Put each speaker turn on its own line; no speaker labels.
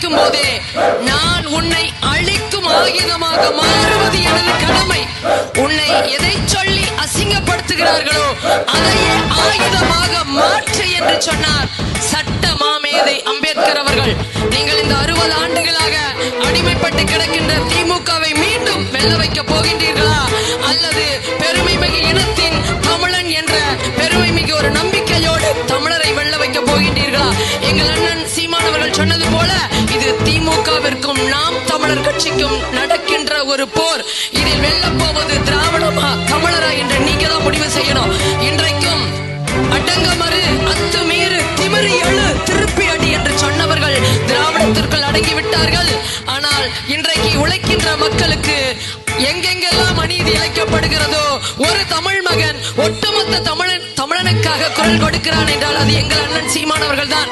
இருக்கும் போதே நான் உன்னை அழிக்கும் ஆயுதமாக மாறுவது எனது கடமை. உன்னை எதை சொல்லி அசிங்கப்படுத்துகிறார்களோ அதையே ஆயுதமாக மாற்று என்று சொன்னார் சட்ட மாமேதை அம்பேத்கர் அவர்கள். நீங்கள் இந்த 60 ஆண்டுகளாக அடிமைப்பட்டு கிடக்கின்ற திமுகவை மீண்டும் வெல்ல வைக்க போகின்றீர்களா, அல்லது பெருமை மிகு இனத்தின் தமிழன் என்ற பெருமை மிகு ஒரு நம்பிக்கையோடு தமிழரை வெல்ல வைக்க போகின்றீர்களா? எங்கள் அண்ணன் சீமான் அவர்கள் சொன்னது போல இது திமுகவிற்கும் நாம் தமிழர் கட்சிக்கும் நடக்கின்ற ஒரு போர். இதில் வெல்ல போவது திராவிடமா தமிழரா என்று நீங்க தான் முடிவு செய்யணும். இன்றைக்கும் அடங்கமறு அத்துமீறு திமிரி எழு திருப்பி அடி என்று சொன்னவர்கள் திராவிடத்திற்குள் அடங்கிவிட்டார்கள். ஆனால் இன்றைக்கு உழைக்கின்ற மக்களுக்கு எங்கெங்கெல்லாம் அநீதி இழைக்கப்படுகிறதோ ஒரு தமிழ் மகன் ஒட்டுமொத்த தமிழனுக்காக குரல் கொடுக்கிறான் என்றால் அது எங்கள் அண்ணன் சீமான் அவர்கள் தான்.